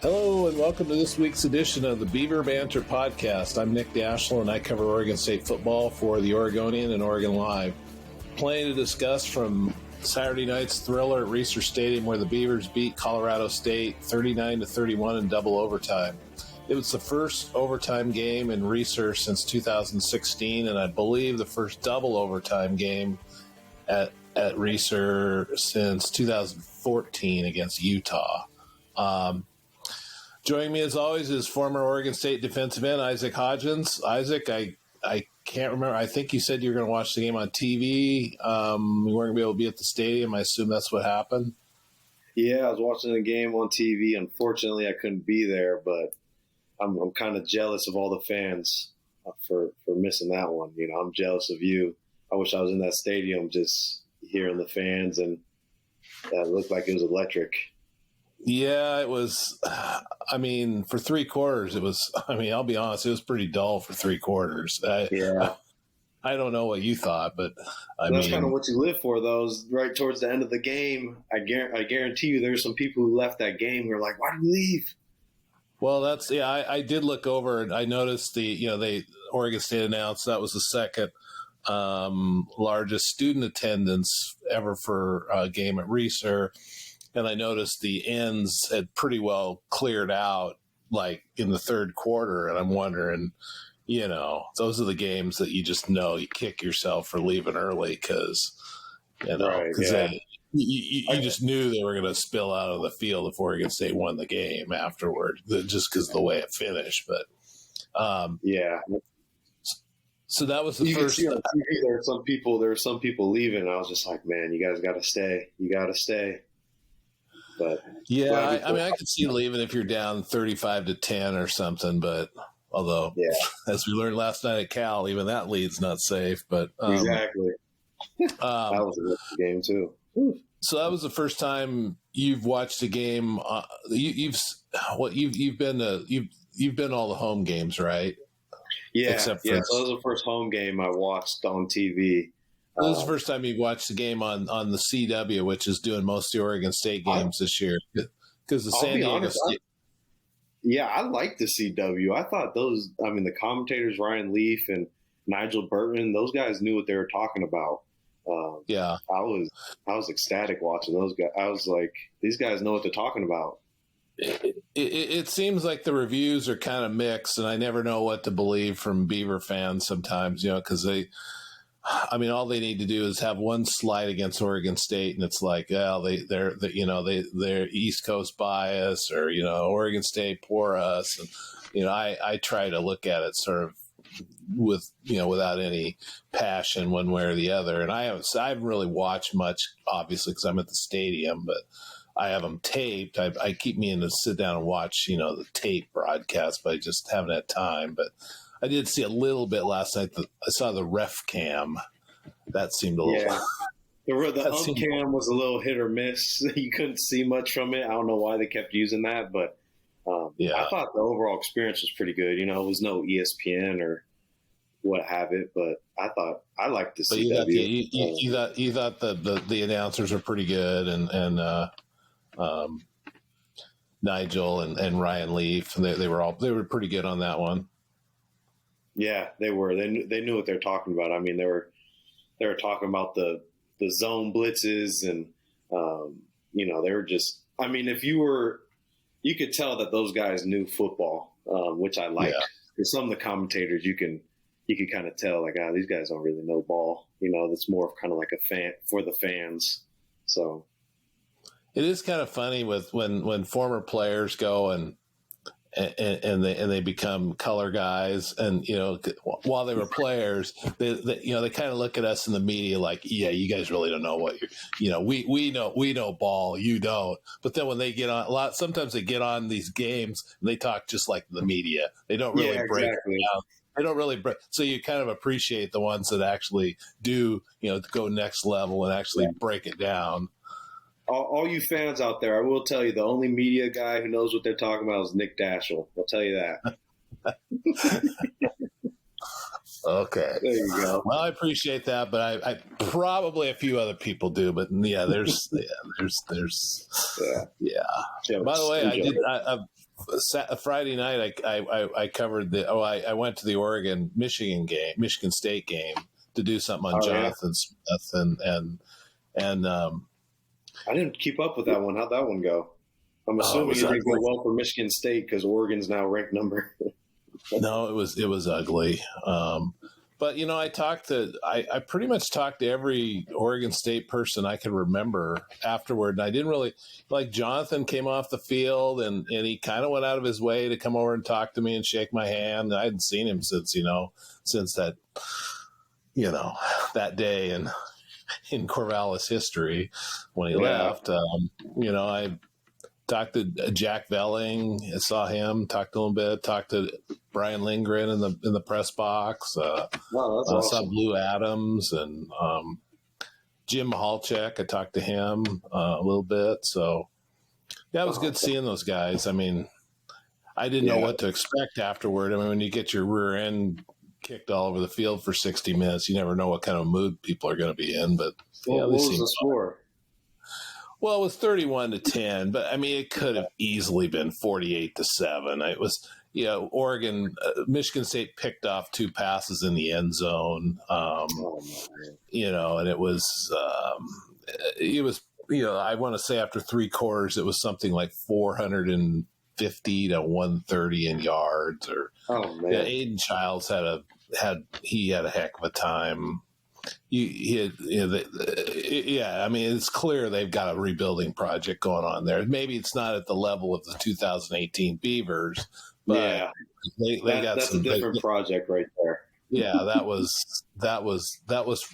Hello and welcome to this week's edition of the Beaver Banter podcast. I'm Nick Daschel and I cover Oregon State football for the Oregonian and OregonLive. Plenty to discuss from Saturday night's thriller at Reser Stadium where the Beavers beat Colorado State 39-31 in double overtime. It was the first overtime game in Reser since 2016 and I believe the first double overtime game at Reser since 2014 against Utah. Joining me, as always, is former Oregon State defensive end Isaac Hodgins. Isaac, I can't remember. I think you said you were going to watch the game on TV. You weren't going to be able to be at the stadium. I assume that's what happened. Yeah, I was watching the game on TV. Unfortunately, I couldn't be there, but I'm kind of jealous of all the fans for missing that one. You know, I'm jealous of you. I wish I was in that stadium just hearing the fans, and that looked like it was electric. Yeah, it was. I mean, for three quarters, it was. I mean, I'll be honest, it was pretty dull for three quarters. Yeah. I don't know what you thought, but that's kind of what you live for, though. Is right towards the end of the game, I guarantee you there's some people who left that game who are like, why did we leave? Well, I did look over and I noticed Oregon State announced that was the second largest student attendance ever for a game at Reser. And I noticed the ends had pretty well cleared out, like in the third quarter. And I'm wondering, you know, those are the games that you just know you kick yourself for leaving early because, you know, right, yeah. you just knew they were going to spill out of the field if Oregon State won the game afterward, just because of the way it finished. But yeah. So that was the first. See on TV, there were some people leaving. I was just like, man, you guys got to stay. You got to stay. But yeah, I mean, I could see leaving if you're down 35-10 or something. But although, as we learned last night at Cal, even that lead's not safe. But exactly, that was a risky game too. So that was the first time you've watched a game. You've been to all the home games, right? Yeah, so that was the first home game I watched on TV. This is the first time you watched the game on the CW, which is doing most of the Oregon State games this year. Because the San Diego State. Yeah, I like the CW. I thought the commentators, Ryan Leaf and Nigel Burton, those guys knew what they were talking about. Yeah. I was ecstatic watching those guys. I was like, these guys know what they're talking about. It seems like the reviews are kind of mixed, and I never know what to believe from Beaver fans sometimes, you know, because all they need to do is have one slide against Oregon State, and it's like, well, they're East Coast bias, or you know, Oregon State poor us, and you know, I try to look at it sort of without any passion one way or the other, and I haven't really watched much, obviously, because I'm at the stadium, but I have them taped. I keep meaning to sit down and watch, you know, the tape broadcast, but I just haven't had time, but. I did see a little bit last night. I saw the ref cam. That seemed a little. Yeah. The ump cam was a little hit or miss. You couldn't see much from it. I don't know why they kept using that, but I thought the overall experience was pretty good. You know, it was no ESPN or what have it, but I liked the CW. You thought the announcers are pretty good, and Nigel and Ryan Leaf, they were pretty good on that one. Yeah, they were. They knew what they're talking about. I mean, they were talking about the zone blitzes, and they were just. I mean, you could tell that those guys knew football, which I liked. Yeah. Because some of the commentators, you could kind of tell, like, these guys don't really know ball. You know, it's more of kind of like a fan for the fans. So it is kind of funny when former players go and they become color guys, and you know, while they were players, they kind of look at us in the media like, yeah, you guys really don't know what we know ball, you don't. But then when they get on sometimes they get on these games and they talk just like the media. They don't really break it down. They don't really break. So you kind of appreciate the ones that actually do, you know, go next level and actually break it down. All you fans out there, I will tell you, the only media guy who knows what they're talking about is Nick Daschel. I'll tell you that. Okay. There you go. Well, I appreciate that, but I probably a few other people do. But there's. By the way, Friday night, I covered I went to the Michigan State game to do something on Jonathan Smith and I didn't keep up with that one. How'd that one go? I'm assuming it didn't go well for Michigan State because Oregon's now ranked number. No, it was ugly. But I pretty much talked to every Oregon State person I could remember afterward, and I didn't really like Jonathan came off the field and he kind of went out of his way to come over and talk to me and shake my hand. I hadn't seen him since that that day in Corvallis history when he left. I talked to Jack Velling. I saw him. Talked a little bit. Talked to Brian Lindgren in the press box. Awesome. Saw Blue Adams and Jim Halchek. I talked to him a little bit. So yeah, it was good seeing those guys. I mean, I didn't know what to expect afterward. I mean, when you get your rear end kicked all over the field for 60 minutes, you never know what kind of mood people are going to be in. But what was the score? Well, it was 31-10, but I mean, it could have easily been 48-7. It was, Michigan State picked off 2 passes in the end zone, and it was, I want to say after 3 quarters, it was something like 450 to 130 in yards. Or Aiden Childs had a heck of a time. I mean, it's clear they've got a rebuilding project going on there. Maybe it's not at the level of the 2018 Beavers, but that's a different project right there. Yeah, that was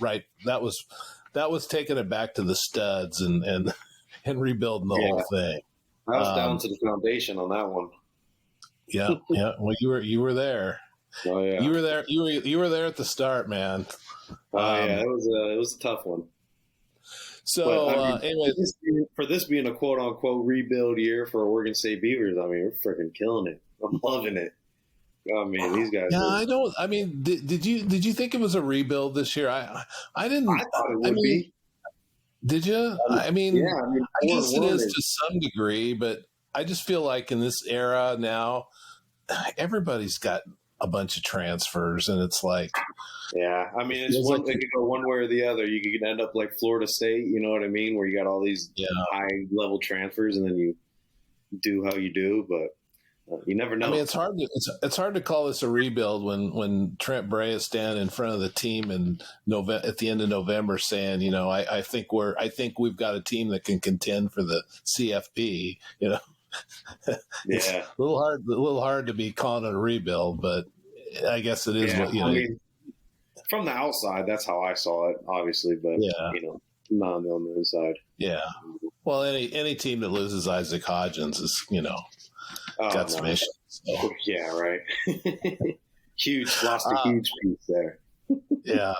right. That was taking it back to the studs and rebuilding the whole thing. I was down to the foundation on that one. Yeah. Well, you were there. Oh yeah, you were there. You were there at the start, man. It was a tough one. So, anyway, for this being a quote unquote rebuild year for Oregon State Beavers, I mean, we're freaking killing it. I'm loving it. I mean, these guys. Yeah, I don't. I mean, did you think it was a rebuild this year? I didn't. I thought it would be. Did you? I mean, I guess it is to some degree, but I just feel like in this era now, everybody's got a bunch of transfers, and it's like, yeah, I mean, it could go one way or the other. You could end up like Florida State, you know what I mean, where you got all these high level transfers, and then you do how you do, but you never know. I mean, it's hard to call this a rebuild when Trent Bray is standing in front of the team in at the end of November saying, I think we've got a team that can contend for the CFP. It's a little hard to be calling it a rebuild, but I guess it is. What, I mean, from the outside, that's how I saw it, obviously, but not on the inside. Yeah. Well, any team that loses Isaac Hodgins is, got some issues. So. Yeah, right. Lost a huge piece there. Yeah.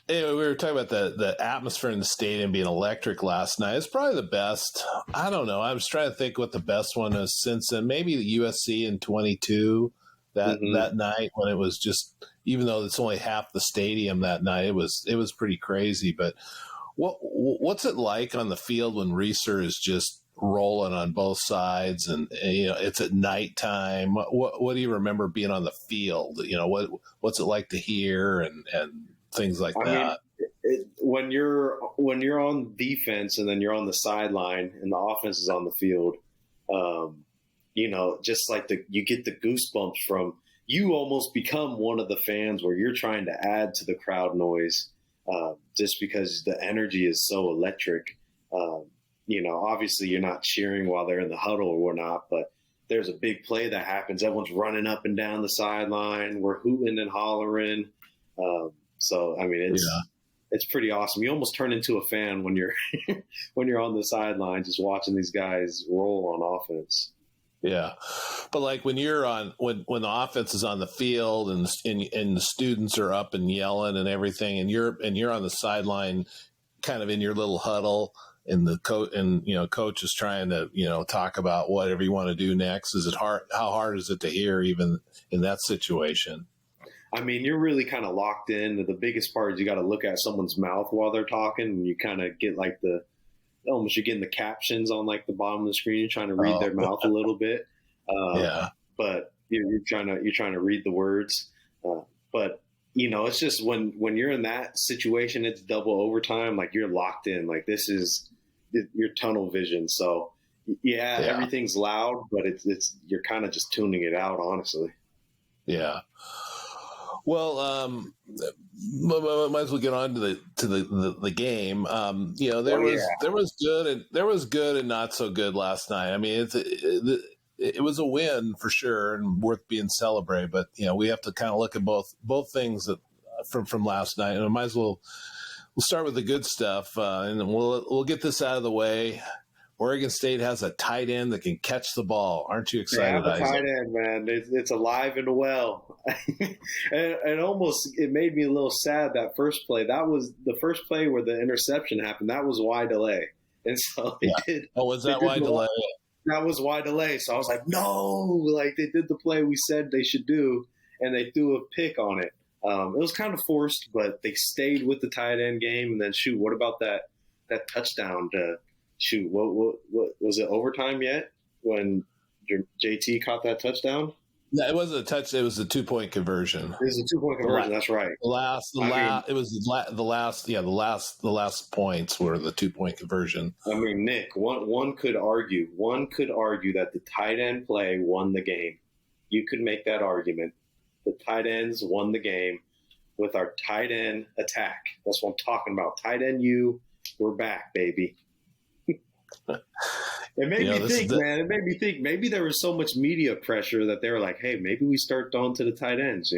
Anyway, we were talking about the atmosphere in the stadium being electric last night. It's probably the best. I don't know. I was trying to think what the best one is since then. Maybe the USC in 22 that night when it was just, even though it's only half the stadium that night, it was pretty crazy. But what's it like on the field when Reeser is just rolling on both sides and it's at nighttime? What do you remember being on the field? What's it like to hear and things like that? When you're on defense and then you're on the sideline and the offense is on the field, just like you get the goosebumps from, you almost become one of the fans where you're trying to add to the crowd noise, just because the energy is so electric. Obviously you're not cheering while they're in the huddle or whatnot, but there's a big play that happens. Everyone's running up and down the sideline. We're hooting and hollering. So, I mean, it's pretty awesome. You almost turn into a fan when you're on the sideline, just watching these guys roll on offense. Yeah. But like when you're when the offense is on the field and the students are up and yelling and everything, and you're on the sideline kind of in your little huddle, and the coach is trying to, talk about whatever you want to do next. Is it hard? How hard is it to hear even in that situation? I mean, you're really kind of locked in. The biggest part is you got to look at someone's mouth while they're talking, and you kind of get like the almost you're getting the captions on like the bottom of the screen, trying to read their mouth a little bit. Yeah. But you're trying to read the words. But it's just when you're in that situation, it's double overtime. Like you're locked in. Like this is your tunnel vision. So yeah, everything's loud, but it's you're kind of just tuning it out, honestly. Yeah. Well, might as well get on to the game. There was good and not so good last night. I mean, it was a win for sure and worth being celebrated. But we have to kind of look at both things from last night, and we'll start with the good stuff, and we'll get this out of the way. Oregon State has a tight end that can catch the ball. Aren't you excited? They have a tight end, man. It's alive and well. and it made me a little sad, that first play. That was the first play where the interception happened. That was wide delay. And so they did. Oh, was that wide delay? That was wide delay. So I was like, no, like they did the play we said they should do, and they threw a pick on it. It was kind of forced, but they stayed with the tight end game. And then, what about that touchdown to – what was it, overtime yet when JT caught that touchdown? No, it wasn't a touch. It was a 2-point conversion. It was a 2-point conversion. That's right. The last points were the 2-point conversion. I mean, Nick, one could argue that the tight end play won the game. You could make that argument. The tight ends won the game with our tight end attack. That's what I'm talking about. Tight end, we're back, baby. It made me think, man. It made me think maybe there was so much media pressure that they were like, hey, maybe we start throwing to the tight ends,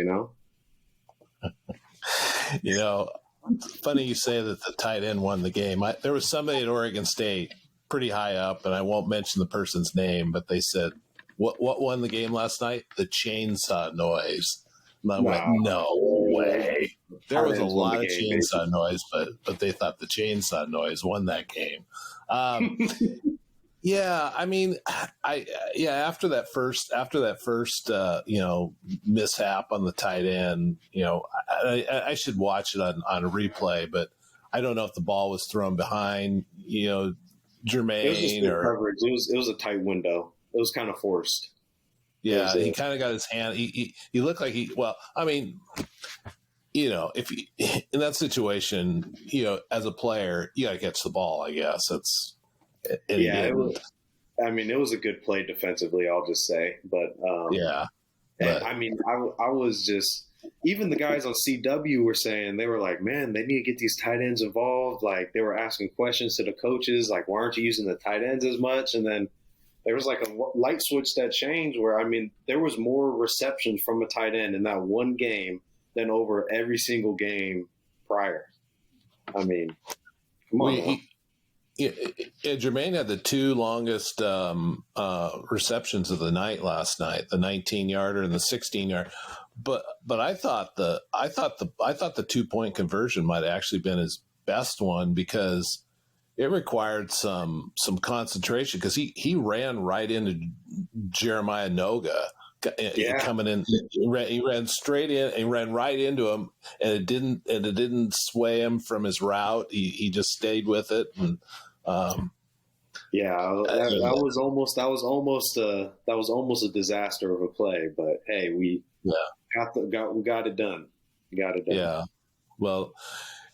Funny you say that the tight end won the game. There was somebody at Oregon State pretty high up, and I won't mention the person's name, but they said, what won the game last night? The chainsaw noise. And I went, no way. There was a lot of chainsaw noise, but they thought the chainsaw noise won that game. Yeah, I mean, after that first mishap on the tight end, I should watch it on a replay, but I don't know if the ball was thrown behind, Jermaine, it was just coverage. It was a tight window. It was kind of forced. Yeah, he kind of got his hand. He looked like if you, in that situation, as a player, you got to catch the ball. I guess it was a good play defensively. I'll just say, but I mean, I was just, even the guys on CW were saying, they were like, man, they need to get these tight ends involved. Like they were asking questions to the coaches, like, why aren't you using the tight ends as much? And then there was like a light switch that changed where, I mean, there was more receptions from a tight end in that one game than over every single game prior. I mean, come on. Jermaine had the two longest receptions of the night last night, the 19-yarder and the 16-yard. But I thought the 2-point conversion might have actually been his best one, because it required some concentration, because he ran right into Jeremiah Noga coming in. He ran straight in. He ran right into him, and it didn't sway him from his route. He just stayed with it. And that was almost a disaster of a play. But hey, we got it done. Yeah. Well.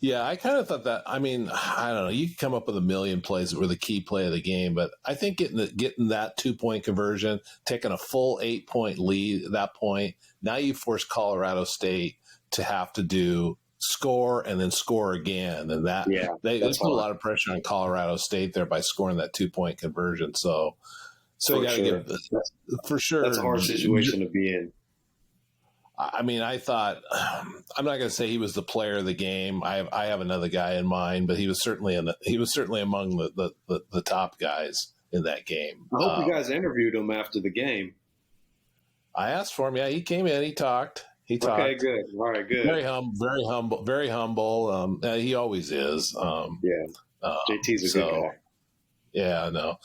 Yeah, I kind of thought that. I mean, I don't know. You could come up with a million plays that were the key play of the game, but I think getting that 2-point conversion, taking a full 8-point lead at that point, now you force Colorado State to have to score and then score again, and they put a lot of pressure on Colorado State there by scoring that 2-point conversion. So you got to give for sure. That's a hard situation to be in. I mean, I thought, I'm not going to say he was the player of the game. I have another guy in mind, but he was certainly among the top guys in that game. I hope you guys interviewed him after the game. I asked for him. Yeah, he came in. He talked. Okay, good. All right, good. Very humble. He always is. JT's a good guy. Yeah, no.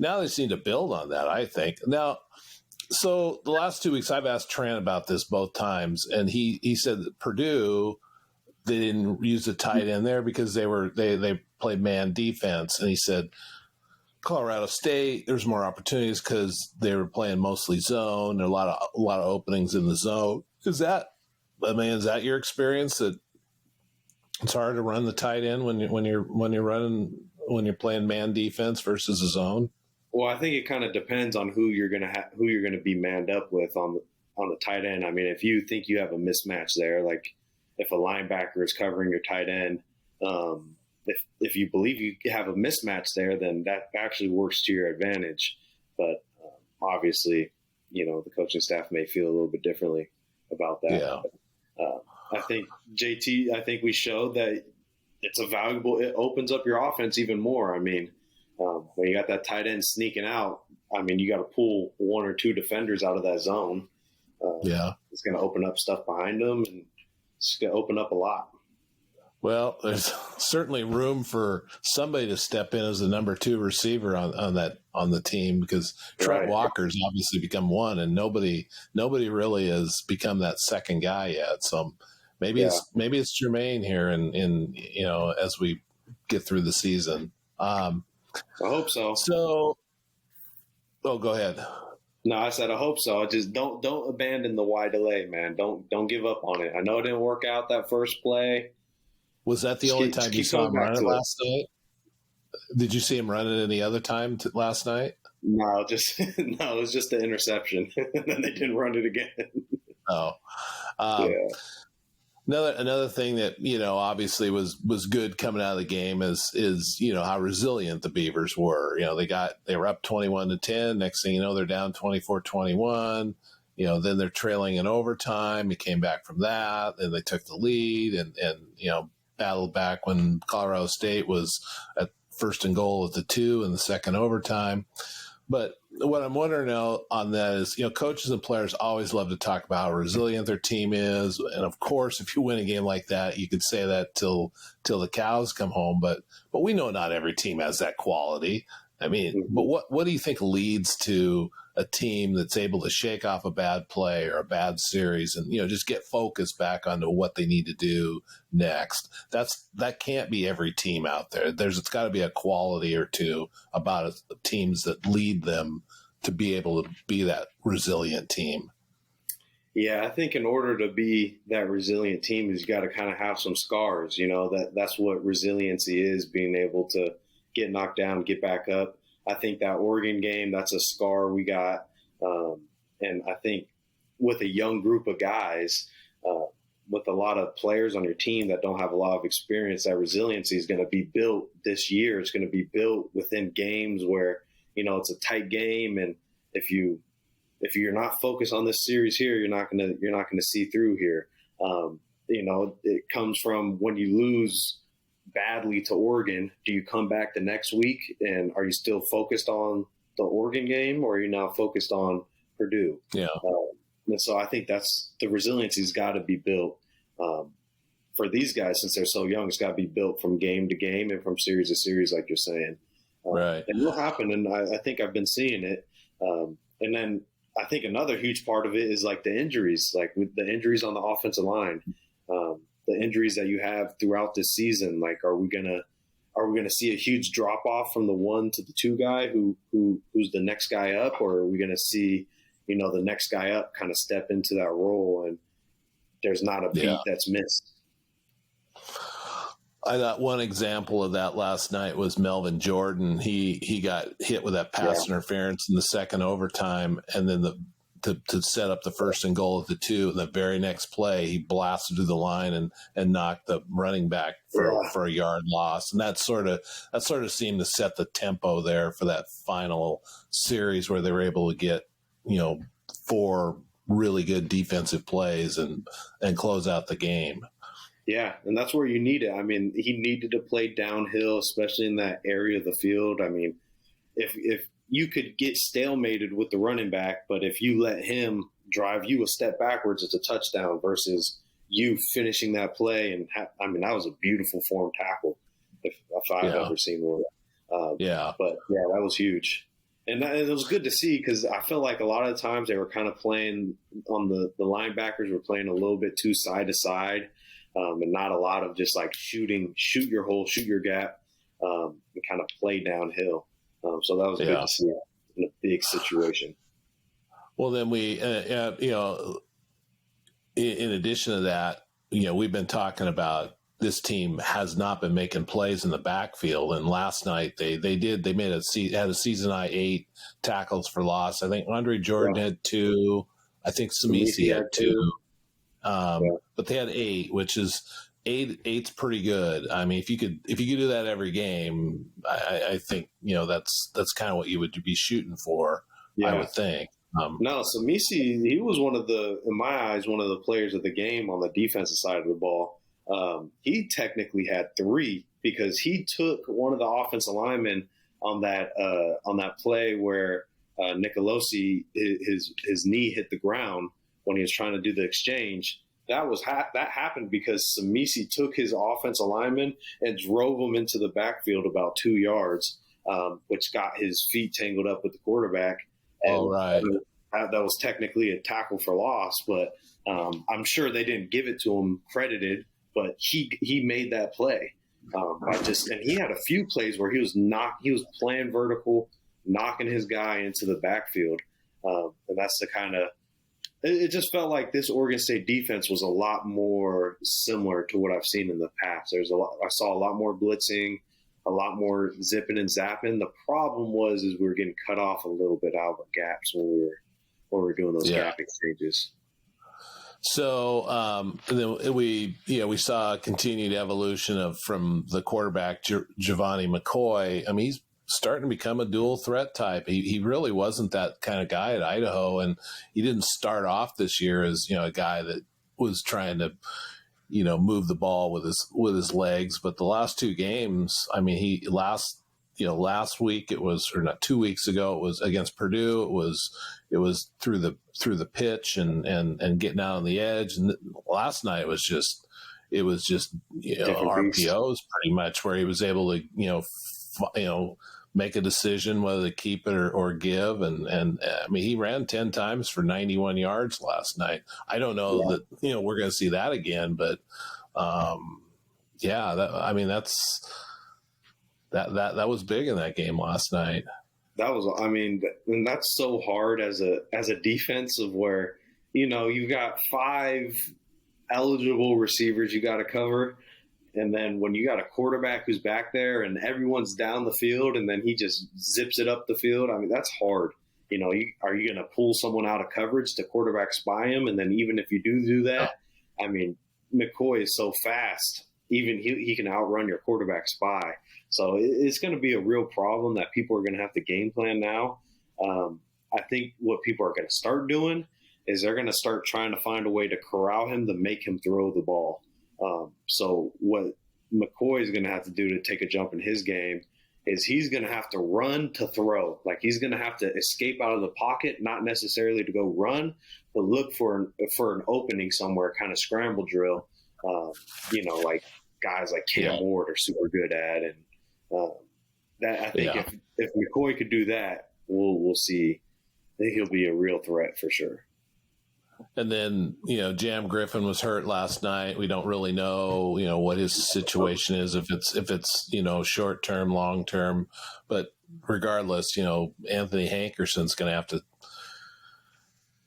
Now they seem to build on that, I think. Now, so the last 2 weeks I've asked Trent about this both times, and he said that Purdue they didn't use the tight end there because they played man defense. And he said Colorado State, there's more opportunities because they were playing mostly zone. There are a lot of openings in the zone. Is that your experience that it's hard to run the tight end when you're playing man defense versus a zone? Well, I think it kind of depends on who you're going to be manned up with on the tight end. I mean, if you think you have a mismatch there, like if a linebacker is covering your tight end, if you believe you have a mismatch there, then that actually works to your advantage. But obviously, the coaching staff may feel a little bit differently about that. Yeah. But, I think JT, I think we showed that it opens up your offense even more. I mean, when you got that tight end sneaking out, I mean, you got to pull one or two defenders out of that zone. It's going to open up stuff behind them, and it's going to open up a lot. Well, there's certainly room for somebody to step in as the number 2 receiver on the team, because Trent Walker's obviously become one, and nobody really has become that second guy yet. So maybe it's Jermaine here, and as we get through the season. I hope so. So, go ahead. No, I said I hope so. Just don't abandon the wide delay, man. Don't give up on it. I know it didn't work out that first play. Was that the only time you saw him run it last night? Did you see him run it any other time last night? No, it was just the interception, and then they didn't run it again. Another thing that obviously was good coming out of the game is how resilient the Beavers were. They were up 21-10. Next thing you know, they're down 24-21. Then they're trailing in overtime. He came back from that, and they took the lead and battled back when Colorado State was at first and goal at the 2 in the second overtime. But what I'm wondering now on that is, coaches and players always love to talk about how resilient their team is. And of course, if you win a game like that, you could say that till the cows come home. But we know not every team has that quality. I mean, but what do you think leads to a team that's able to shake off a bad play or a bad series and, just get focused back onto what they need to do next? That can't be every team out there. It's got to be a quality or two about teams that lead them to be able to be that resilient team. Yeah, I think in order to be that resilient team, you got to kind of have some scars. That's what resiliency is, being able to get knocked down, get back up. I think that Oregon game, that's a scar we got. And I think with a young group of guys, with a lot of players on your team that don't have a lot of experience, that resiliency is going to be built this year. It's going to be built within games where, it's a tight game. And if you're not focused on this series here, you're not going to see through here. It comes from when you lose badly to Oregon, do you come back the next week and are you still focused on the Oregon game, or are you now focused on Purdue? Yeah. And so I think that's the resiliency's got to be built for these guys, since they're so young. It's got to be built from game to game and from series to series, like you're saying. Right. And it'll happen, and I think I've been seeing it. And then I think another huge part of it is like the injuries, like with the injuries on the offensive line. The injuries that you have throughout this season, like are we gonna see a huge drop off from the 1 to the 2 guy who's the next guy up, or are we gonna see the next guy up kind of step into that role and there's not a beat that's missed? I got one example of that last night was Melvin Jordan. He got hit with that pass interference in the second overtime, and then to set up the first and goal at the 2. And the very next play, he blasted through the line and knocked the running back for a yard loss. And that sort of seemed to set the tempo there for that final series where they were able to get, 4 really good defensive plays and close out the game. Yeah, and that's where you need it. I mean, he needed to play downhill, especially in that area of the field. I mean, if you could get stalemated with the running back, but if you let him drive you a step backwards, it's a touchdown versus you finishing that play. And that was a beautiful form tackle if I've ever seen one. But that was huge. And it was good to see, because I feel like a lot of the times they were kind of playing on the linebackers were playing a little bit too side to side. and not a lot of just like shoot your hole, shoot your gap, and kind of play downhill. So that was good to see in a big situation. Well, then we, in addition to that, we've been talking about this team has not been making plays in the backfield. And last night they had a season high 8 tackles for loss. I think Andre Jordan had 2. I think Samisi had 2. But they had 8, which is 8's pretty good. I mean, if you could do that every game, I think, that's kind of what you would be shooting for. I would think. No, Samisi, he was in my eyes, one of the players of the game on the defensive side of the ball. He technically had 3 because he took one of the offensive linemen on that play where Nicolosi, his knee hit the ground when he was trying to do the exchange. That happened because Samisi took his offensive lineman and drove him into the backfield about 2 yards, which got his feet tangled up with the quarterback. And that was technically a tackle for loss, but I'm sure they didn't give it to him credited. But he made that play. And he had a few plays where he was playing vertical, knocking his guy into the backfield, and that's the kind of. It just felt like this Oregon State defense was a lot more similar to what I've seen in the past. I saw a lot more blitzing, a lot more zipping and zapping. The problem is we were getting cut off a little bit out of gaps when we were doing those gap exchanges. So then we saw a continued evolution from the quarterback Giovanni McCoy. I mean, he's starting to become a dual threat type. He really wasn't that kind of guy at Idaho, and he didn't start off this year as a guy that was trying to move the ball with his legs. But the last 2 games, I mean, last week it was, or not 2 weeks ago, it was against Purdue. It was through the pitch and getting out on the edge. And last night it was just RPOs pretty much, where he was able to make a decision whether to keep it or give. And I mean, he ran 10 times for 91 yards last night. I don't know that we're going to see that again, but that was big in that game last night. And that's so hard as a defense of where, you've got 5 eligible receivers you got to cover. And then when you got a quarterback who's back there and everyone's down the field and then he just zips it up the field, I mean, that's hard. Are you going to pull someone out of coverage to quarterback spy him? And then even if you do that, I mean, McCoy is so fast, even he can outrun your quarterback spy. So it's going to be a real problem that people are going to have to game plan now. I think what people are going to start doing is they're going to start trying to find a way to corral him to make him throw the ball. So what McCoy is going to have to do to take a jump in his game is he's going to have to run to throw. Like, he's going to have to escape out of the pocket, not necessarily to go run, but look for an opening somewhere, kind of scramble drill, like guys like Cam Ward are super good at. And that I think if McCoy could do that, we'll see. I think he'll be a real threat for sure. And then, Jam Griffin was hurt last night. We don't really know, what his situation is, if it's short term, long term. But regardless, Anthony Hankerson's going to have to.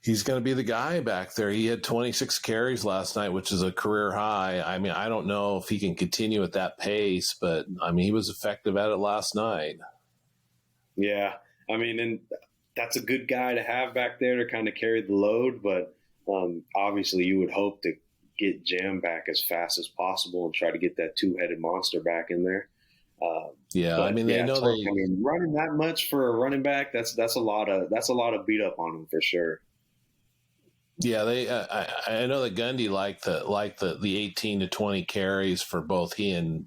He's going to be the guy back there. He had 26 carries last night, which is a career high. I mean, I don't know if he can continue at that pace, but I mean, he was effective at it last night. Yeah, I mean, and that's a good guy to have back there to kind of carry the load, but. Obviously, you would hope to get Jam back as fast as possible and try to get that 2-headed monster back in there. Running that much for a running back, that's a lot of beat up on him for sure. Yeah, I know that Gundy liked the 18 to 20 carries for both he and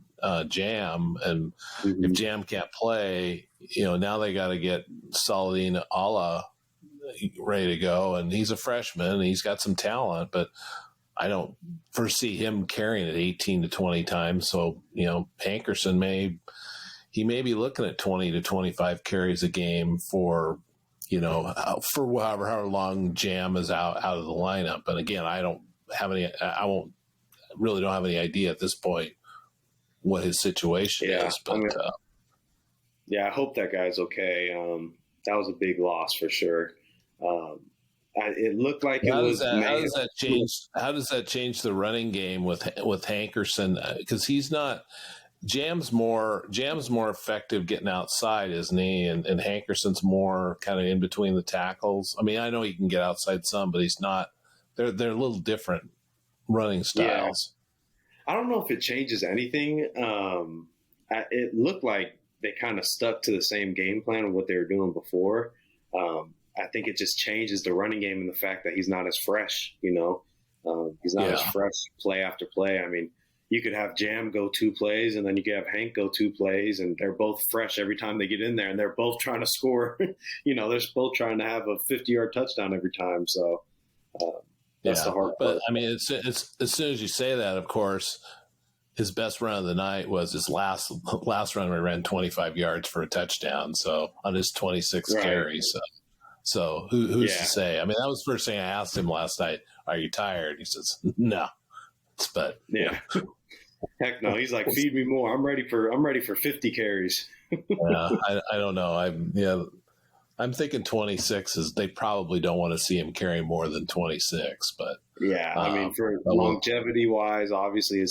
Jam, and if Jam can't play, now they got to get Saladin Allah ready to go, and he's a freshman and he's got some talent, but I don't foresee him carrying it 18 to 20 times. So, Hankerson may be looking at 20 to 25 carries a game for however long Jam is out of the lineup. But again, I won't really don't have any idea at this point what his situation is. But I hope that guy's okay. That was a big loss for sure. It looked like how does that change? How does that change the running game with Hankerson? Because he's not. Jam's more effective getting outside, isn't he? And Hankerson's more kind of in between the tackles. I mean, I know he can get outside some, but he's not. They're a little different running styles. Yeah. I don't know if it changes anything. It looked like they kind of stuck to the same game plan of what they were doing before. I think it just changes the running game and the fact that he's not as fresh. He's not as fresh play after play. I mean, you could have Jam go 2 plays, and then you could have Hank go 2 plays, and they're both fresh every time they get in there, and they're both trying to score. They're both trying to have a 50-yard touchdown every time. So that's the hard part. But I mean, it's as soon as you say that, of course, his best run of the night was his last run where he ran 25 yards for a touchdown. So on his 26 carries. So who's to say? I mean, that was the first thing I asked him last night. Are you tired? He says, no. But yeah. Heck no. He's like, feed me more. I'm ready for 50 carries. I don't know. I'm thinking 26 is they probably don't want to see him carry more than 26. But yeah, I mean, for longevity wise, obviously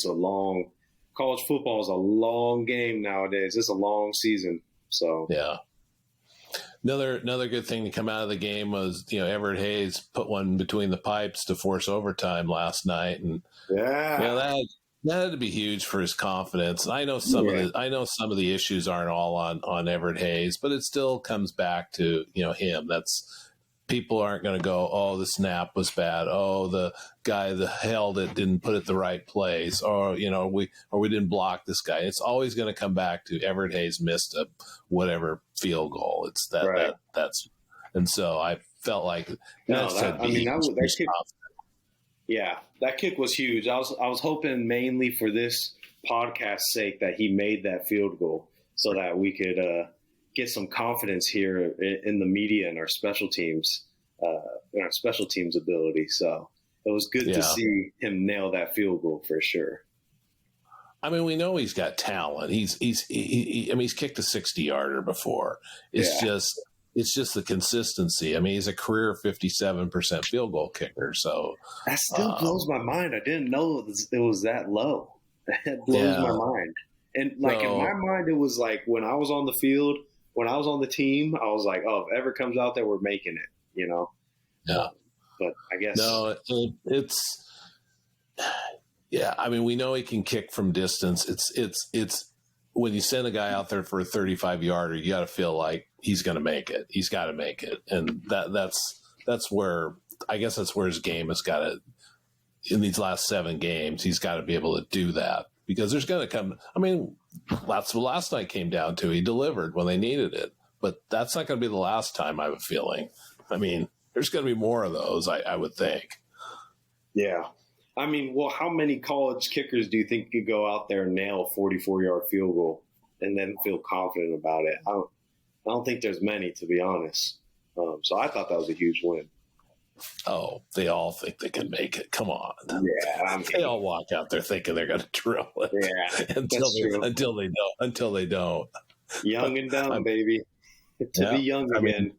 college football is a long game nowadays. It's a long season. So yeah. Another good thing to come out of the game was, Everett Hayes put one between the pipes to force overtime last night, and that had to be huge for his confidence. And I know some of the issues aren't all on Everett Hayes, but it still comes back to him. People aren't going to go, oh, the snap was bad. Oh, the guy that held it didn't put it the right place. Or, we didn't block this guy. It's always going to come back to Everett Hayes missed a whatever field goal. It's that's, and so I felt like that kick was huge. I was hoping mainly for this podcast's sake that he made that field goal so that we could, get some confidence here in the media and our special teams, ability. So it was good to see him nail that field goal for sure. I mean, we know he's got talent. He's kicked a 60-yarder before. It's just the consistency. I mean, he's a career 57% field goal kicker. So that still blows my mind. I didn't know it was that low. It blows my mind. And in my mind, it was like when I was on the field, when I was on the team, I was like, oh, if ever comes out there, we're making it, Yeah. But I guess. No, it's I mean, we know he can kick from distance. It's when you send a guy out there for a 35-yarder, you got to feel like he's going to make it. He's got to make it. And that's where, I guess that's where his game has got to, in these last 7 games, he's got to be able to do that. Because there's going to come, I mean, that's what last night came down to. He delivered when they needed it. But that's not going to be the last time, I have a feeling. I mean, there's going to be more of those, I would think. Yeah. I mean, well, how many college kickers do you think could go out there and nail a 44-yard field goal and then feel confident about it? I don't think there's many, to be honest. So I thought that was a huge win. Oh, they all think they can make it. Come on. Yeah. They all walk out there thinking they're going to drill it. Yeah. Until they don't. Young and dumb, baby. To be young again.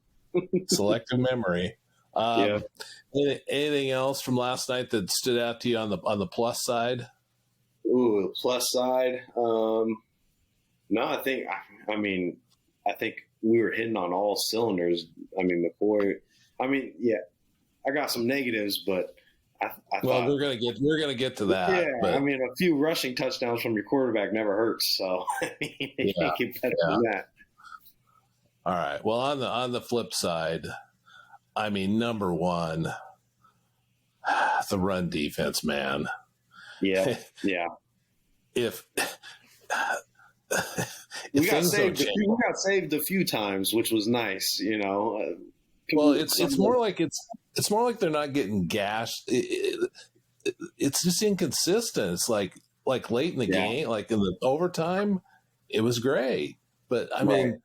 Selective memory. Anything else from last night that stood out to you on the plus side? Ooh, plus side. No, I think we were hitting on all cylinders. I mean, McCoy. I got some negatives, but I thought we're gonna get to that. Yeah, but, I mean, a few rushing touchdowns from your quarterback never hurts. So you can't get better than that. All right. Well, on the flip side, I mean, number one, the run defense, man. Yeah. If we got saved a few times, which was nice, Well, it's more like they're not getting gashed. It's just inconsistent. It's like late in the game, like in the overtime, it was great. But I mean,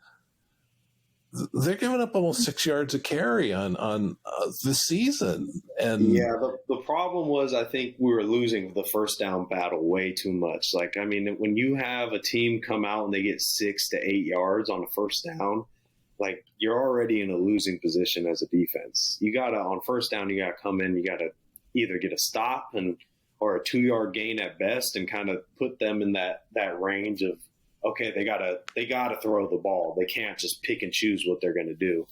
they're giving up almost 6 yards a carry on this season. And yeah, the problem was I think we were losing the first down battle way too much. Like, I mean, when you have a team come out and they get 6 to 8 yards on a first down, like you're already in a losing position as a defense. You got to, on first down, you got to come in, you got to either get a stop or a 2-yard gain at best and kind of put them in that range of, okay, they gotta throw the ball. They can't just pick and choose what they're going to do.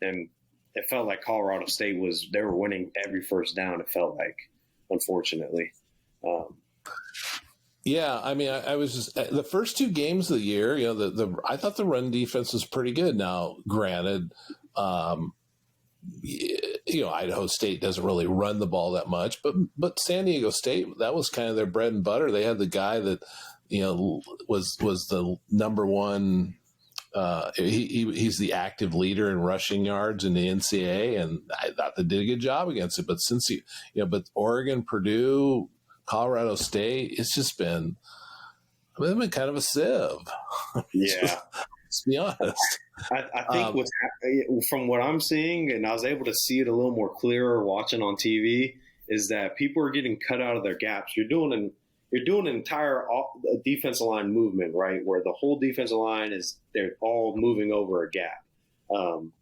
And it felt like Colorado State they were winning every first down. It felt like, unfortunately. Yeah, I mean, I was just the first 2 games of the year. You know, I thought the run defense was pretty good. Now, granted, you know, Idaho State doesn't really run the ball that much, but San Diego State, that was kind of their bread and butter. They had the guy that, you know, was the number one. He's the active leader in rushing yards in the NCAA, and I thought they did a good job against it. But but Oregon, Purdue, Colorado State, it's just been kind of a sieve. Yeah. Let's be honest. I think from what I'm seeing, and I was able to see it a little more clearer watching on TV, is that people are getting cut out of their gaps. You're doing an entire defensive line movement, right, where the whole defensive line they're all moving over a gap.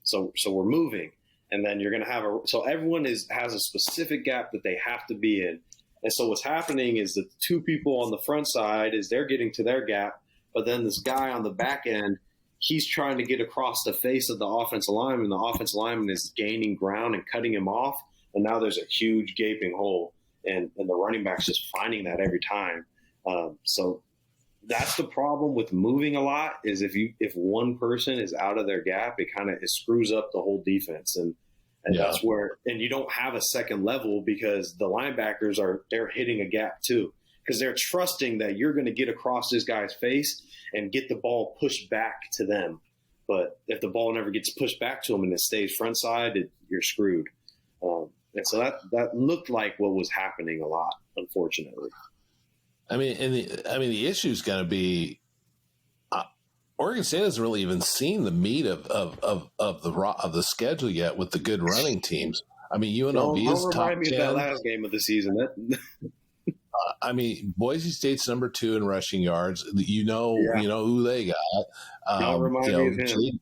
So we're moving, and then you're going to have so everyone has a specific gap that they have to be in. And so what's happening is that 2 people on the front side they're getting to their gap, but then this guy on the back end, he's trying to get across the face of the offensive lineman. The offensive lineman is gaining ground and cutting him off, and now there's a huge gaping hole, and the running back's just finding that every time. So that's the problem with moving a lot, is if one person is out of their gap, it screws up the whole defense. And that's where, and you don't have a second level because the linebackers they're hitting a gap too, because they're trusting that you're going to get across this guy's face and get the ball pushed back to them. But if the ball never gets pushed back to them and it stays front side, you're screwed. And so that looked like what was happening a lot, unfortunately. I mean, the issue is going to be Oregon State hasn't really even seen the meat of the schedule yet with the good running teams. I mean, UNLV is top 10. Remind me of that last game of the season. I mean, Boise State's number 2 in rushing yards. You know who they got. Don't remind me of him.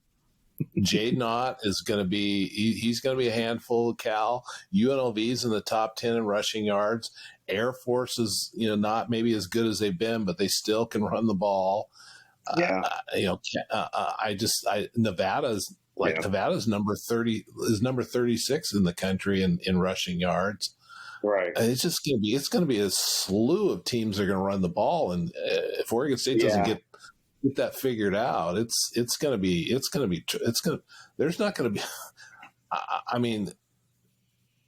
Jade Knott is going to be he's going to be a handful of Cal. UNLV's in the top 10 in rushing yards. Air Force is not maybe as good as they've been, but they still can run the ball. Yeah. Nevada's Nevada's number 30 is number 36 in the country in rushing yards. Right. And it's going to be a slew of teams that are going to run the ball, and if Oregon State doesn't get that figured out, there's not going to be. I mean,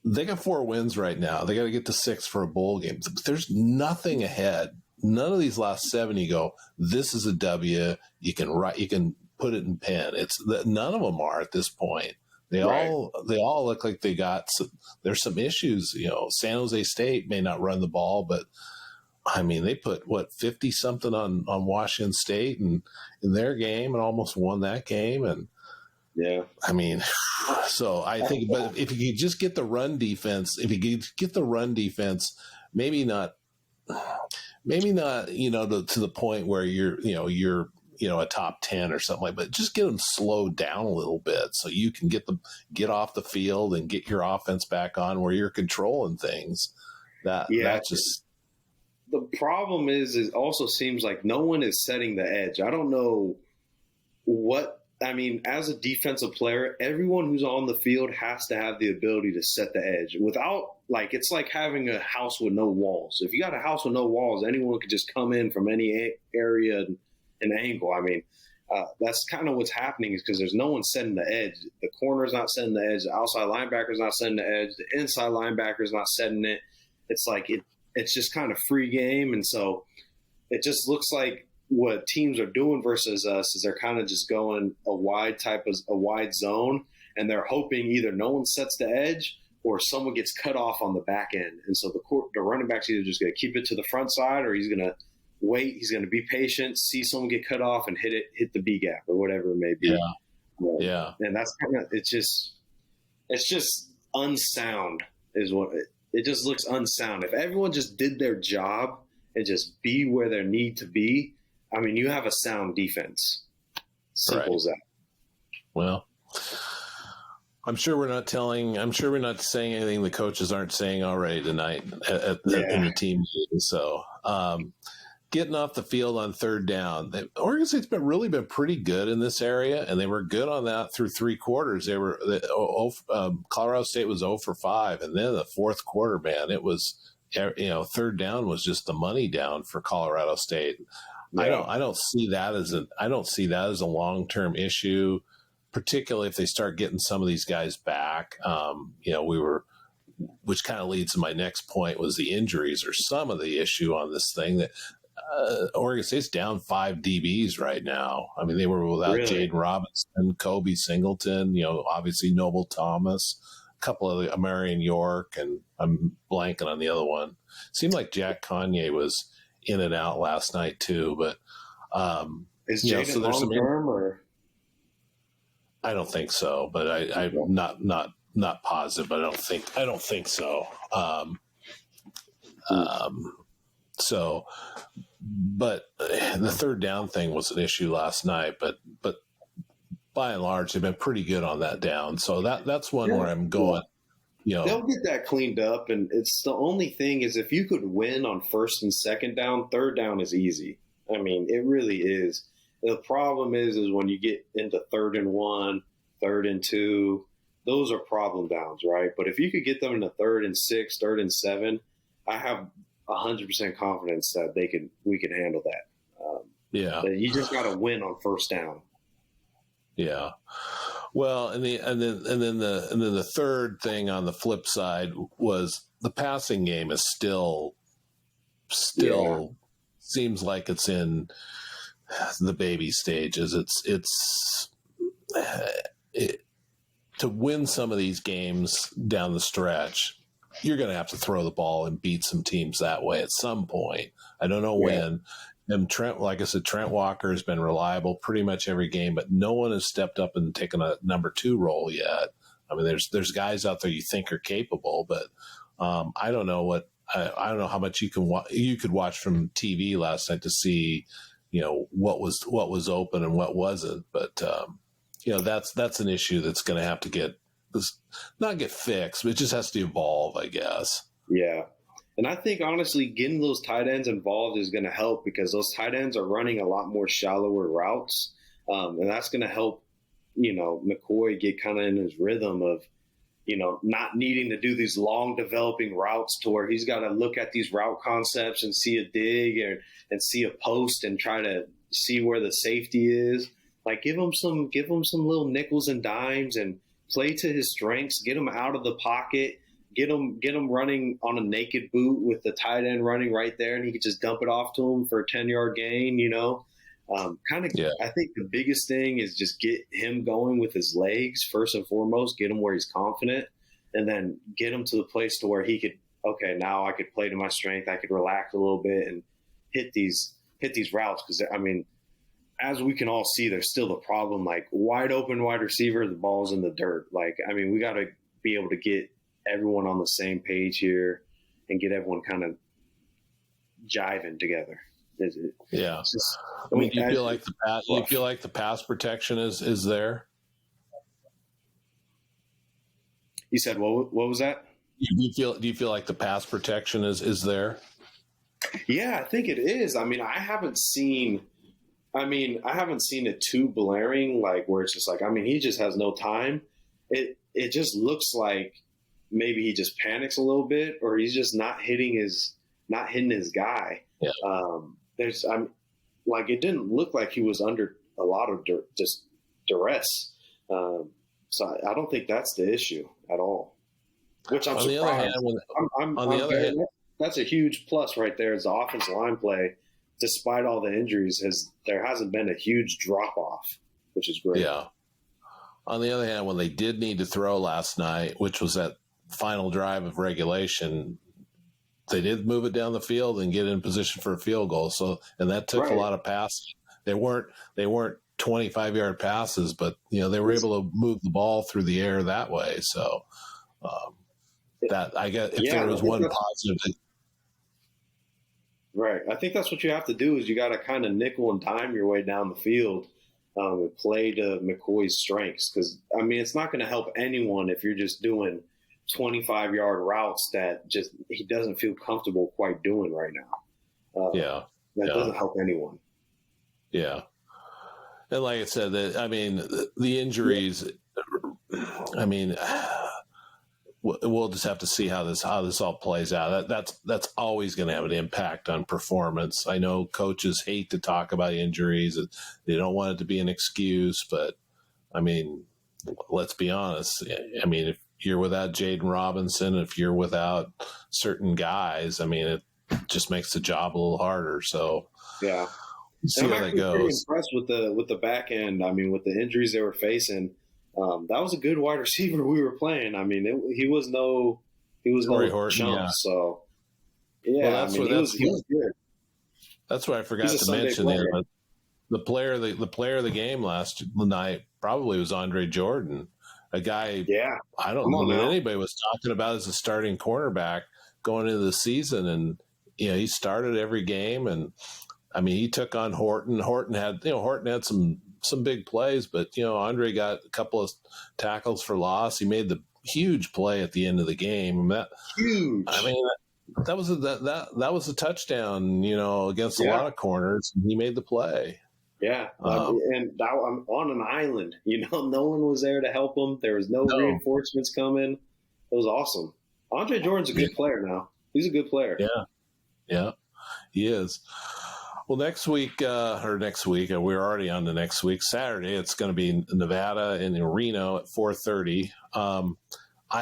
they got 4 wins right now. They got to get to 6 for a bowl game. But there's nothing ahead. None of these last 7, you go, this is a W. You can put it in pen. None of them are at this point. They all look like they got there's some issues. San Jose State may not run the ball, but I mean, they put 50 something on Washington State and in their game and almost won that game. And I mean, so I think, but if you could just get the run defense, maybe not, to the point where you're a top 10 or something like that, but just get them slowed down a little bit so you can get off the field and get your offense back on where you're controlling things. The problem is it also seems like no one is setting the edge. I don't know as a defensive player, everyone who's on the field has to have the ability to set the edge without, it's like having a house with no walls. If you got a house with no walls, anyone could just come in from any area and angle. I mean, that's kind of what's happening, is because there's no one setting the edge. The corner's not setting the edge. The outside linebacker's not setting the edge. The inside linebacker's not setting it. It's like it's just kind of free game. And so it just looks like what teams are doing versus us is they're kind of just going a wide zone, and they're hoping either no one sets the edge or someone gets cut off on the back end. And so the running back's either just going to keep it to the front side, or he's going to wait. He's going to be patient, see someone get cut off and hit the B gap or whatever it may be. Yeah. And that's kind of, it's just unsound is what it just looks unsound. If everyone just did their job and just be where they need to be, I mean, you have a sound defense. Simple as that. Well, I'm sure we're not saying anything the coaches aren't saying already tonight in the team meeting. So, getting off the field on third down, Oregon State's been pretty good in this area, and they were good on that through three quarters. Colorado State was 0 for 5, and then the fourth quarter, man, it was, third down was just the money down for Colorado State. Yeah. I don't see that as a long-term issue, particularly if they start getting some of these guys back. Which kind of leads to my next point, was the injuries or some of the issue on this thing. That Oregon State's down 5 DBs right now. I mean, they were without Jaden Robinson, Kobe Singleton, obviously Noble Thomas, a couple of Amarian York, and I'm blanking on the other one. Seemed like Jack Kanye was in and out last night too, but is Jaden long-term or? I don't think so, but I'm not positive, but I don't think so. But the third down thing was an issue last night, but by and large, they've been pretty good on that down. So that's one where I'm going, They'll get that cleaned up. And it's the only thing is, if you could win on first and second down, third down is easy. I mean, it really is. The problem is when you get into 3rd and 1, 3rd and 2, those are problem downs, right? But if you could get them into 3rd and 6, 3rd and 7, I have 100% confidence that we can handle that. You just got to win on first down. Yeah. Well, and then the third thing on the flip side was the passing game is still seems like it's in the baby stages. To win some of these games down the stretch, you're going to have to throw the ball and beat some teams that way at some point. I don't know when. And Trent Walker has been reliable pretty much every game, but no one has stepped up and taken a number 2 role yet. I mean, there's guys out there you think are capable, but I don't know I don't know how much you could watch from TV last night to see, what was open and what wasn't. But that's an issue that's going to have to not get fixed, but it just has to evolve, I guess. Yeah. And I think, honestly, getting those tight ends involved is going to help, because those tight ends are running a lot more shallower routes. And that's going to help, McCoy get kind of in his rhythm of, not needing to do these long developing routes to where he's got to look at these route concepts and see a dig and see a post and try to see where the safety is. Like, give him some little nickels and dimes and play to his strengths, get him out of the pocket. Get him running on a naked boot with the tight end running right there, and he could just dump it off to him for a 10-yard gain, I think the biggest thing is just get him going with his legs first and foremost, get him where he's confident, and then get him to the place to where he could, okay, now I could play to my strength, I could relax a little bit and hit these routes. Because, I mean, as we can all see, there's still the problem, like wide open wide receiver, the ball's in the dirt. Like, I mean, we got to be able to get everyone on the same page here and get everyone kind of jiving together. Yeah. Do you feel like the pass protection is there? You said what was that? Do you feel like the pass protection is there? Yeah, I think it is. I mean, I haven't seen it too blaring, like where it's just like, I mean, he just has no time. It just looks like maybe he just panics a little bit, or he's just not hitting his guy. Yeah. It didn't look like he was under a lot of duress. So I don't think that's the issue at all. Which I'm surprised. On the other hand, that's a huge plus right there. As the offensive line play, despite all the injuries, there hasn't been a huge drop off, which is great. Yeah. On the other hand, when they did need to throw last night, which was that final drive of regulation, they did move it down the field and get in position for a field goal. So, and that took a lot of passing. They weren't 25-yard passes, but they were able to move the ball through the air that way. So that I guess if there was one positive. Right. I think that's what you have to do is you got to kind of nickel and dime your way down the field and play to McCoy's strengths. Because, I mean, it's not going to help anyone if you're just doing 25-yard routes that just he doesn't feel comfortable quite doing right now. That doesn't help anyone. Yeah. And like I said, the injuries, we'll just have to see how this all plays out. That's always going to have an impact on performance. I know coaches hate to talk about injuries. They don't want it to be an excuse, but let's be honest. If you're without Jaden Robinson, if you're without certain guys, it just makes the job a little harder. So yeah, see how that goes. I'm pretty impressed with the back end. With the injuries they were facing. That was a good wide receiver we were playing. He was no chump. Yeah. So yeah, he was good. That's what I forgot to mention. The player of the game last night probably was Andre Jordan, a guy. Yeah, I don't know that anybody was talking about as a starting cornerback going into the season, and he started every game, and he took on Horton. Horton had some big plays, but Andre got a couple of tackles for loss. He made the huge play at the end of the game. Huge. That was a touchdown. Against a lot of corners. And he made the play. Yeah, and I'm on an island. No one was there to help him. There was no reinforcements coming. It was awesome. Andre Jordan's a good player now. He's a good player. Yeah, he is. Well, next week, we're already on to next week. Saturday, it's going to be Nevada in Reno at 4:30. I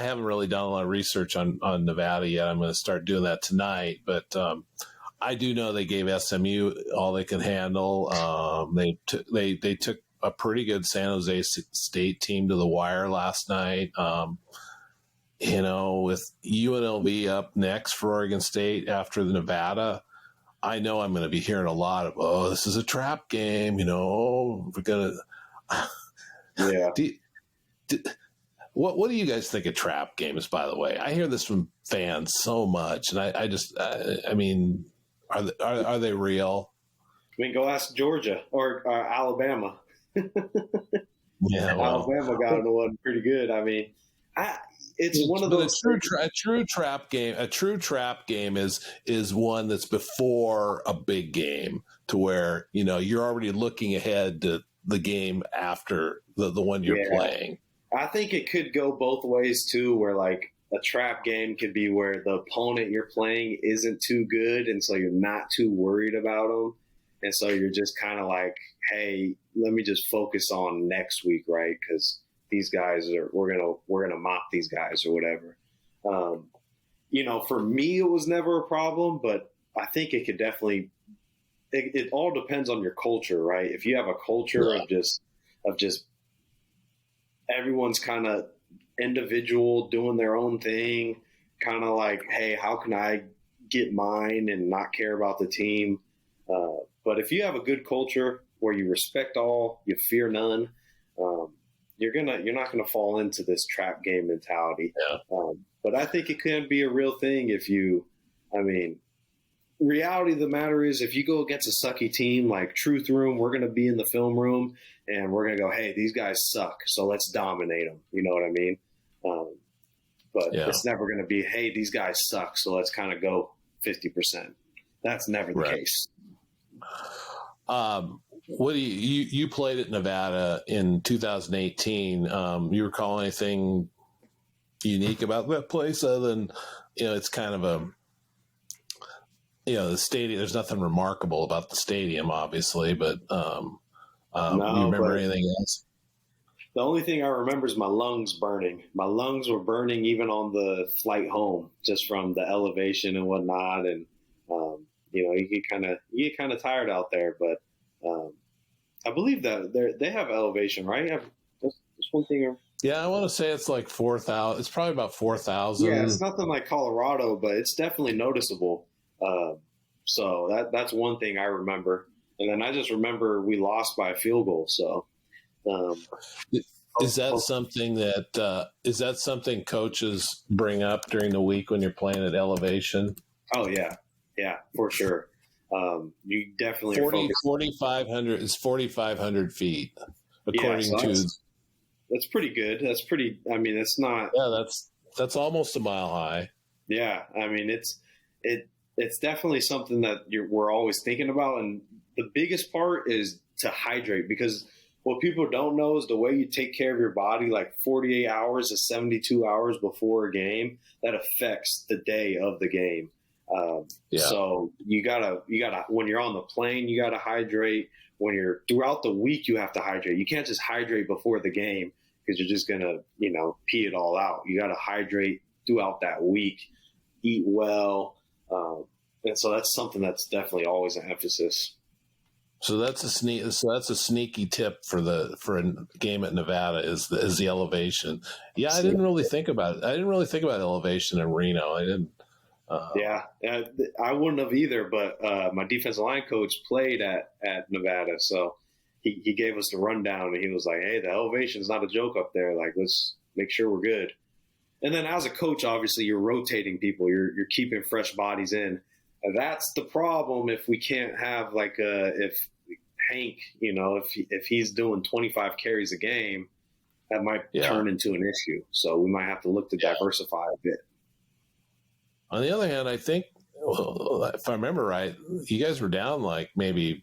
haven't really done a lot of research on Nevada yet. I'm going to start doing that tonight. But I do know they gave SMU all they could handle. They took a pretty good San Jose State team to the wire last night. With UNLV up next for Oregon State after the Nevada, I know I'm going to be hearing a lot of, this is a trap game. We're going to. Yeah. What do you guys think of trap games, by the way? I hear this from fans so much. And I just, are they real? Go ask Georgia or Alabama. Yeah. Alabama got into one pretty good. It's one of those. A true trap game is one that's before a big game, to where you're already looking ahead to the game after the one you're playing. I think it could go both ways too, where like a trap game could be where the opponent you're playing isn't too good, and so you're not too worried about them, and so you're just kind of like, hey, let me just focus on next week, right? Because these guys we're gonna mop these guys or whatever. For me, it was never a problem, but I think it could definitely. It all depends on your culture, right? If you have a culture of just everyone's kind of individual doing their own thing, kind of like, hey, how can I get mine and not care about the team? But if you have a good culture where you respect all, you fear none. You're not gonna fall into this trap game mentality. Yeah. But I think it can be a real thing if you. Reality of the matter is, if you go against a sucky team like Truth Room, we're gonna be in the film room and we're gonna go, hey, these guys suck, so let's dominate them. You know what I mean? It's never gonna be, hey, these guys suck, so let's kind of go 50%. That's never the case. What do you played at Nevada in 2018? You recall anything unique about that place other than, it's kind of the stadium, there's nothing remarkable about the stadium, obviously, but you remember anything else? The only thing I remember is my lungs burning. My lungs were burning even on the flight home, just from the elevation and whatnot. And, you get kind of tired out there, but I believe that they have elevation, right? That's one thing. Yeah, I want to say it's like 4,000. It's probably about 4,000. Yeah, it's nothing like Colorado, but it's definitely noticeable. So that's one thing I remember. And then I just remember we lost by a field goal. So, is that something coaches bring up during the week when you're playing at elevation? Oh yeah, for sure. You definitely 4,500 is 4,500 feet, according to. That's pretty good. That's pretty. I mean, it's not. Yeah, that's almost a mile high. Yeah, I mean, it's definitely something that we're always thinking about, and the biggest part is to hydrate, because what people don't know is the way you take care of your body, like 48 hours to 72 hours before a game, that affects the day of the game. So you gotta, when you're on the plane, you gotta hydrate. When you're throughout the week, you have to hydrate. You can't just hydrate before the game because you're just gonna, pee it all out. You gotta hydrate throughout that week, eat well. And so that's something that's definitely always an emphasis. So that's a sneaky tip for a game at Nevada is the elevation. Yeah, I didn't really think about it. I didn't really think about elevation in Reno. I didn't. I wouldn't have either. But my defensive line coach played at Nevada, so he gave us the rundown, and he was like, "Hey, the elevation is not a joke up there. Like, let's make sure we're good." And then as a coach, obviously, you're rotating people. You're keeping fresh bodies in. And that's the problem if we can't have if Hank, if he's doing 25 carries a game, that might turn into an issue. So we might have to look to diversify a bit. On the other hand, I think, if I remember right, you guys were down maybe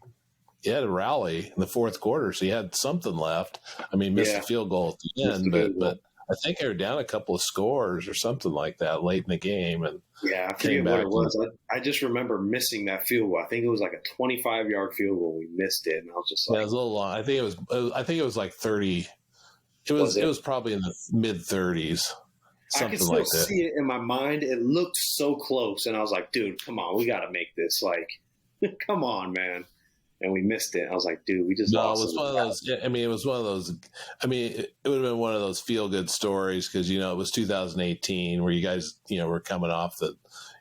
you had a rally in the fourth quarter, so you had something left. I mean, missed a field goal at the end, but I think they were down a couple of scores or something like that late in the game. And I forget what it was. I just remember missing that field goal. I think it was like a 25-yard field goal. We missed it, and I was just like, it was a little long. I think it was like 30. It was probably in the mid 30s. I could still see it in my mind. It looked so close, and I was like, dude, come on, we got to make this. Like, come on, man. And we missed it. I was like, dude, we just lost. It was one of those. I mean, it was one of those. I mean, it would have been one of those feel good stories because it was 2018 where you guys were coming off the.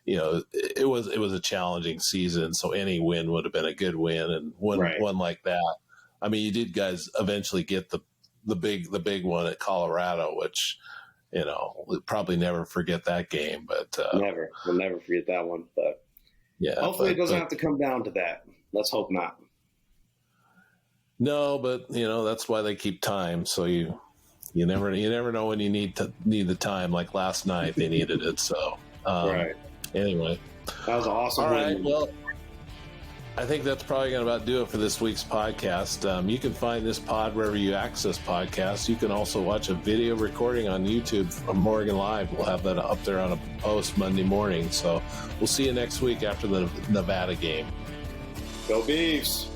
It was a challenging season, so any win would have been a good win, and one like that. I mean, you did guys eventually get the big one at Colorado, which we'll probably never forget that game. But we'll never forget that one. But hopefully it doesn't have to come down to that. Let's hope not. No, but that's why they keep time. So you never know when you need the time. Like last night, they needed it. So anyway, that was awesome. All right, well, I think that's probably going to about do it for this week's podcast. You can find this pod wherever you access podcasts. You can also watch a video recording on YouTube from OregonLive. We'll have that up there on a post Monday morning. So we'll see you next week after the Nevada game. Go Beavs!